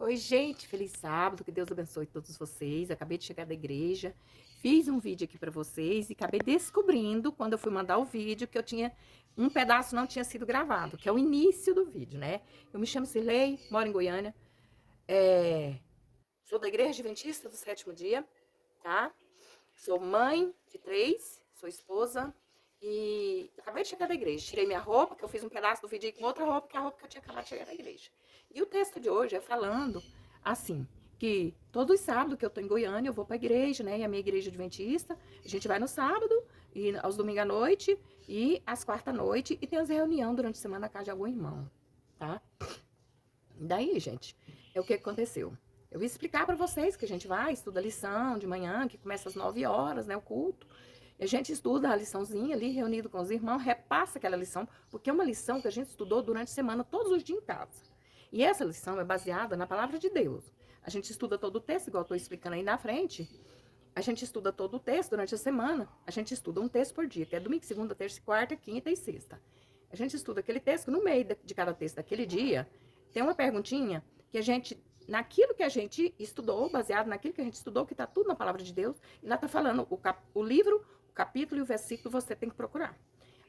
Oi, gente, feliz sábado, que Deus abençoe todos vocês. Acabei de chegar da igreja, fiz um vídeo aqui para vocês e acabei descobrindo, quando eu fui mandar o vídeo, que eu tinha um pedaço não tinha sido gravado, que é o início do vídeo, né? Eu me chamo Cirlei, moro em Goiânia, sou da Igreja Adventista do Sétimo Dia, tá? Sou mãe de 3, sou esposa e acabei de chegar da igreja. Tirei minha roupa, que eu fiz um pedaço do vídeo com outra roupa, que é a roupa que eu tinha acabado de chegar da igreja. E o texto de hoje é falando assim, que todos os sábados que eu tô em Goiânia, eu vou pra igreja, né? E a minha igreja adventista, a gente vai no sábado, e aos domingos à noite, e às quarta à noite, e tem as reuniões durante a semana na casa de algum irmão, tá? Daí, gente, é o que aconteceu. Eu vou explicar para vocês que a gente vai, estuda a lição de manhã, que começa às 9 horas, né, o culto. E a gente estuda a liçãozinha ali, reunido com os irmãos, repassa aquela lição, porque é uma lição que a gente estudou durante a semana, todos os dias em casa. E essa lição é baseada na palavra de Deus. A gente estuda todo o texto, igual eu estou explicando aí na frente. A gente estuda todo o texto durante a semana. A gente estuda um texto por dia, que é domingo, segunda, terça, quarta, quinta e sexta. A gente estuda aquele texto, no meio de cada texto daquele dia, tem uma perguntinha que a gente, naquilo que a gente estudou, baseado naquilo que a gente estudou, que está tudo na palavra de Deus, e lá está falando o livro, o capítulo e o versículo você tem que procurar.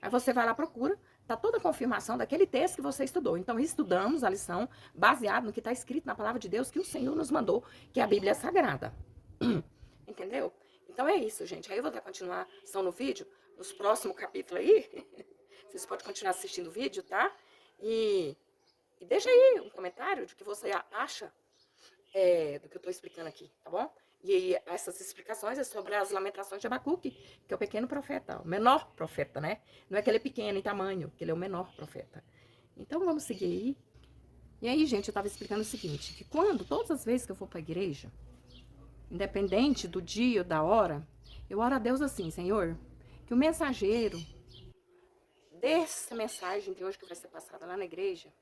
Aí você vai lá, procura, está toda a confirmação daquele texto que você estudou. Então, estudamos a lição baseado no que está escrito na palavra de Deus que o Senhor nos mandou, que é a Bíblia Sagrada. Entendeu? Então é isso, gente. Aí eu vou dar continuação no vídeo, nos próximos capítulos aí. Vocês podem continuar assistindo o vídeo, tá? E deixa aí um comentário de que você acha do que eu estou explicando aqui, tá bom? E essas explicações é sobre as lamentações de Abacuque, que é o pequeno profeta, o menor profeta, né? Não é que ele é pequeno em tamanho, que ele é o menor profeta. Então vamos seguir aí. E aí, gente, eu estava explicando o seguinte, que todas as vezes que eu for para a igreja, independente do dia ou da hora, eu oro a Deus assim, Senhor, que o mensageiro dessa mensagem de hoje que vai ser passada lá na igreja,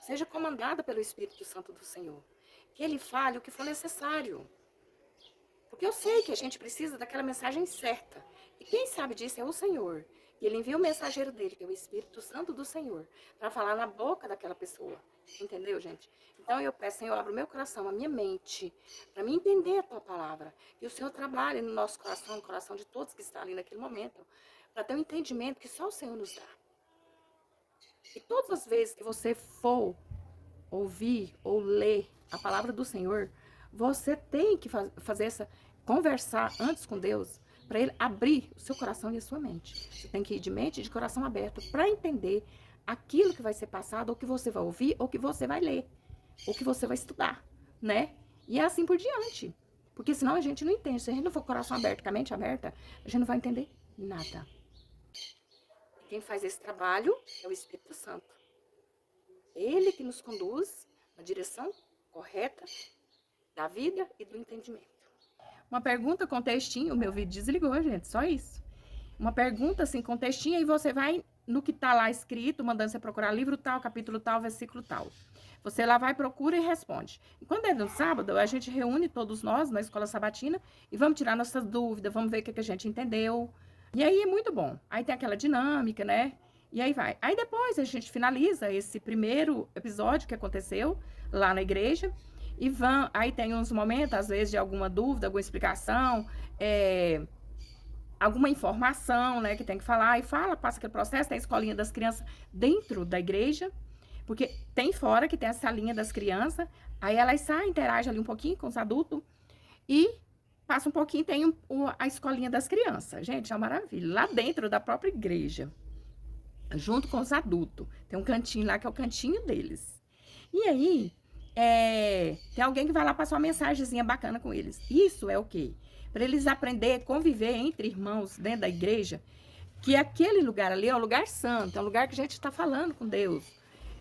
seja comandada pelo Espírito Santo do Senhor. Que ele fale o que for necessário. Porque eu sei que a gente precisa daquela mensagem certa. E quem sabe disso é o Senhor. E ele envia o mensageiro dele, que é o Espírito Santo do Senhor, para falar na boca daquela pessoa. Entendeu, gente? Então eu peço, Senhor, abra o meu coração, a minha mente, para me entender a tua palavra. E o Senhor trabalhe no nosso coração, no coração de todos que estão ali naquele momento, para ter um entendimento que só o Senhor nos dá. E todas as vezes que você for ouvir ou ler a palavra do Senhor, você tem que conversar antes com Deus, para ele abrir o seu coração e a sua mente. Você tem que ir de mente e de coração aberto para entender aquilo que vai ser passado, ou que você vai ouvir, ou que você vai ler, ou que você vai estudar, né? E é assim por diante. Porque senão a gente não entende. Se a gente não for com o coração aberto, com a mente aberta, a gente não vai entender nada. Quem faz esse trabalho é o Espírito Santo. Ele que nos conduz na direção correta da vida e do entendimento. Uma pergunta com textinho, o meu vídeo desligou, gente, só isso. Uma pergunta assim com textinho e você vai no que tá lá escrito, mandando você procurar livro tal, capítulo tal, versículo tal. Você lá vai, procura e responde. E quando é no sábado, a gente reúne todos nós na escola sabatina e vamos tirar nossas dúvidas, vamos ver o que a gente entendeu. E aí é muito bom. Aí tem aquela dinâmica, né? E aí vai. Aí depois a gente finaliza esse primeiro episódio que aconteceu lá na igreja. E aí tem uns momentos, às vezes, de alguma dúvida, alguma explicação, alguma informação, né, que tem que falar. E passa aquele processo, tem a escolinha das crianças dentro da igreja. Porque tem fora que tem a salinha das crianças. Aí elas saem, interagem ali um pouquinho com os adultos. E passa um pouquinho, tem a escolinha das crianças. Gente, é uma maravilha. Lá dentro da própria igreja. Junto com os adultos. Tem um cantinho lá que é o cantinho deles. E aí, tem alguém que vai lá passar uma mensagenzinha bacana com eles. Isso é o quê? Para eles aprenderem a conviver entre irmãos dentro da igreja, que aquele lugar ali é um lugar santo, é um lugar que a gente está falando com Deus.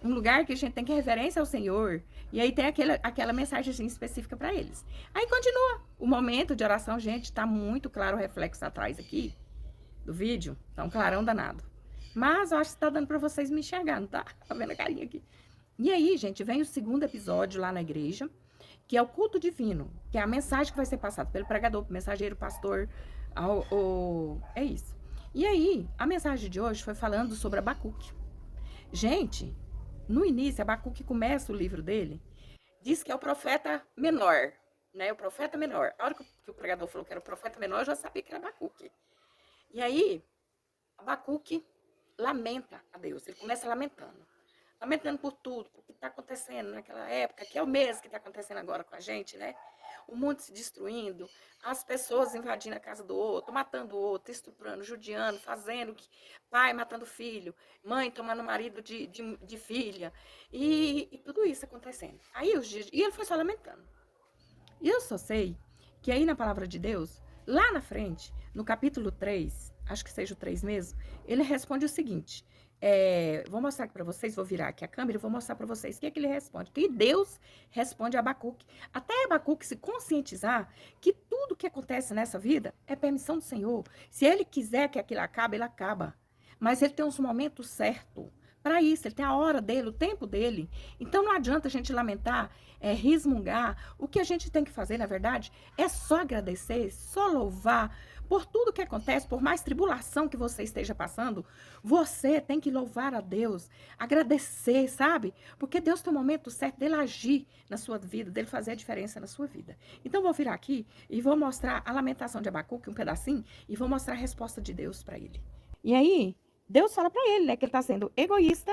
Um lugar que a gente tem que reverência ao Senhor. E aí tem aquela mensagem específica para eles. Aí continua. O momento de oração, gente, tá muito claro o reflexo atrás aqui do vídeo. Tá um clarão danado. Mas eu acho que tá dando para vocês me enxergar, não tá? Tá vendo a carinha aqui? E aí, gente, vem o segundo episódio lá na igreja, que é o culto divino, que é a mensagem que vai ser passada pelo pregador, pelo mensageiro, pastor, é isso. E aí, a mensagem de hoje foi falando sobre Abacuque. Gente, no início, Abacuque começa o livro dele diz que é o profeta menor, né? O profeta menor. A hora que o pregador falou que era o profeta menor, eu já sabia que era Abacuque. E aí, Abacuque lamenta a Deus. Ele começa lamentando. Lamentando por tudo, por o que está acontecendo naquela época, que é o mesmo que está acontecendo agora com a gente, né? O mundo se destruindo, as pessoas invadindo a casa do outro, matando o outro, estuprando, judiando, fazendo pai matando filho, mãe tomando marido de filha, e tudo isso acontecendo. Aí os dias, e ele foi só lamentando. E eu só sei que aí na palavra de Deus, lá na frente, no capítulo 3, acho que seja o 3 mesmo, ele responde o seguinte. Vou mostrar aqui para vocês, vou virar aqui a câmera e vou mostrar para vocês o que é que ele responde. Que Deus responde a Abacuque. Até Abacuque se conscientizar que tudo que acontece nessa vida é permissão do Senhor. Se ele quiser que aquilo acabe, ele acaba. Mas ele tem uns momentos certos para isso, ele tem a hora dele, o tempo dele. Então não adianta a gente lamentar, resmungar. O que a gente tem que fazer, na verdade, é só agradecer, só louvar por tudo que acontece, por mais tribulação que você esteja passando. Você tem que louvar a Deus, agradecer, sabe? Porque Deus tem o momento certo dele agir na sua vida, dele fazer a diferença na sua vida. Então vou virar aqui e vou mostrar a lamentação de Abacuque, um pedacinho, e vou mostrar a resposta de Deus para ele. E aí, Deus fala para ele, né, que ele está sendo egoísta,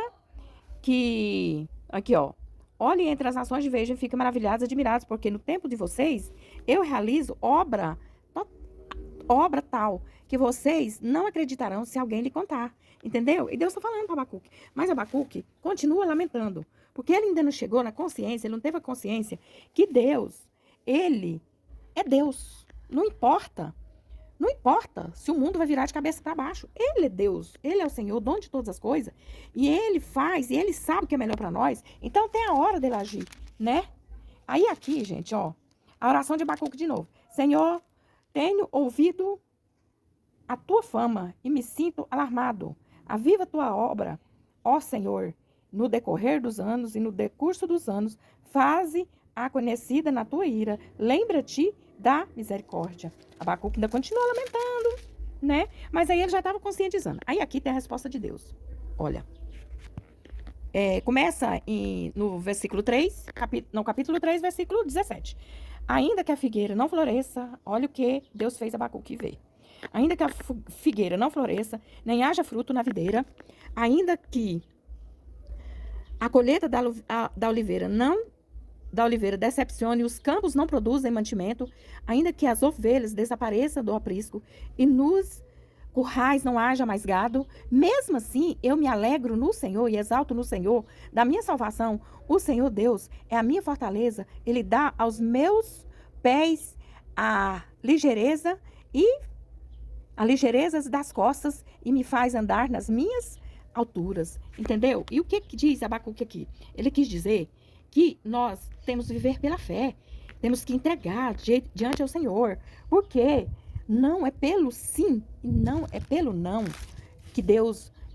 que, aqui ó, olhem entre as nações e vejam, fiquem maravilhados, admirados, porque no tempo de vocês, eu realizo obra tal, que vocês não acreditarão se alguém lhe contar, entendeu? E Deus está falando para Abacuque, mas Abacuque continua lamentando, porque ele ainda não chegou na consciência, ele não teve a consciência que Deus, ele é Deus, não importa. Não importa se o mundo vai virar de cabeça para baixo. Ele é Deus, ele é o Senhor, o dono de todas as coisas. E ele faz, e ele sabe o que é melhor para nós. Então tem a hora dele agir, né? Aí aqui, gente, ó, a oração de Abacuque de novo. Senhor, tenho ouvido a tua fama e me sinto alarmado. Aviva a tua obra, ó Senhor, no decorrer dos anos e no decurso dos anos, faze-a conhecida na tua ira. Lembra-te da misericórdia. Abacuque ainda continua lamentando, né? Mas aí ele já estava conscientizando. Aí aqui tem a resposta de Deus. Olha, começa no versículo 3, capítulo 3, versículo 17. Ainda que a figueira não floresça, olha o que Deus fez Abacuque ver. Ainda que a figueira não floresça, nem haja fruto na videira, ainda que a colheita da oliveira decepcione, os campos não produzem mantimento, ainda que as ovelhas desapareçam do aprisco e nos currais não haja mais gado, mesmo assim eu me alegro no Senhor e exalto no Senhor da minha salvação. O Senhor Deus é a minha fortaleza, Ele dá aos meus pés a ligeireza das costas e me faz andar nas minhas alturas, entendeu? E o que diz Abacuque aqui? Ele quis dizer que nós temos que viver pela fé, temos que entregar diante ao Senhor, porque não é pelo sim e não é pelo não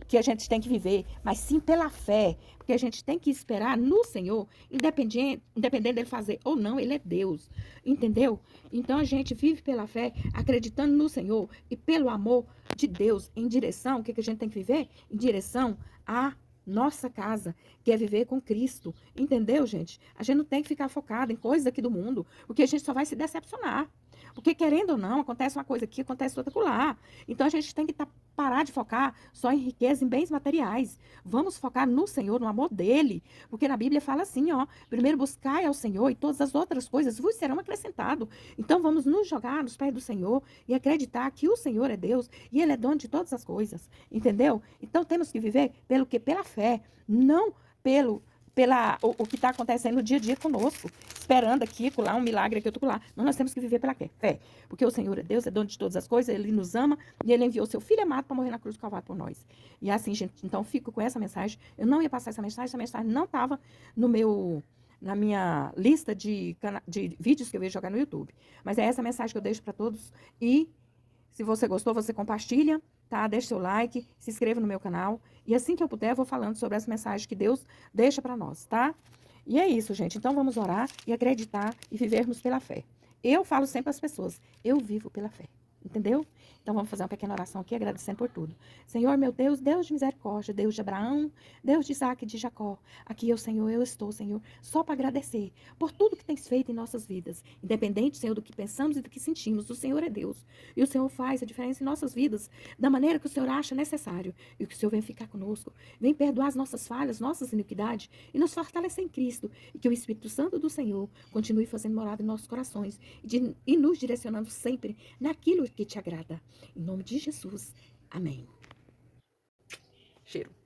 que a gente tem que viver, mas sim pela fé, porque a gente tem que esperar no Senhor, independente dele fazer ou não, Ele é Deus, entendeu? Então a gente vive pela fé, acreditando no Senhor e pelo amor de Deus, em direção, o que a gente tem que viver? Em direção a nossa casa, que é viver com Cristo, entendeu, gente? A gente não tem que ficar focado em coisas aqui do mundo, porque a gente só vai se decepcionar. Porque, querendo ou não, acontece uma coisa aqui, acontece outra lá. Então, a gente tem que parar de focar só em riqueza, em bens materiais. Vamos focar no Senhor, no amor dele. Porque na Bíblia fala assim, ó, primeiro buscai ao Senhor e todas as outras coisas vos serão acrescentadas. Então, vamos nos jogar nos pés do Senhor e acreditar que o Senhor é Deus e Ele é dono de todas as coisas. Entendeu? Então, temos que viver pelo quê? Pela fé, não o que está acontecendo no dia a dia conosco, esperando aqui, colar um milagre aqui, outro lá. Não, nós temos que viver pela fé, porque o Senhor é Deus, é dono de todas as coisas, Ele nos ama e Ele enviou seu Filho amado para morrer na cruz do Calvário por nós. E assim, gente, então fico com essa mensagem. Eu não ia passar essa mensagem não estava na minha lista de vídeos que eu ia jogar no YouTube. Mas é essa mensagem que eu deixo para todos e se você gostou, você compartilha, tá? Deixa seu like, se inscreva no meu canal. E assim que eu puder, eu vou falando sobre as mensagens que Deus deixa para nós, tá? E é isso, gente. Então, vamos orar e acreditar e vivermos pela fé. Eu falo sempre às pessoas, eu vivo pela fé. Entendeu? Então vamos fazer uma pequena oração aqui, agradecendo por tudo. Senhor, meu Deus, Deus de misericórdia, Deus de Abraão, Deus de Isaac e de Jacó. Aqui eu, Senhor, eu estou, Senhor, só para agradecer por tudo que tens feito em nossas vidas. Independente, Senhor, do que pensamos e do que sentimos, o Senhor é Deus. E o Senhor faz a diferença em nossas vidas da maneira que o Senhor acha necessário. E que o Senhor vem ficar conosco, vem perdoar as nossas falhas, nossas iniquidades e nos fortalecer em Cristo. E que o Espírito Santo do Senhor continue fazendo morada em nossos corações e nos direcionando sempre naquilo que te agrada. Em nome de Jesus. Amém. Cheiro.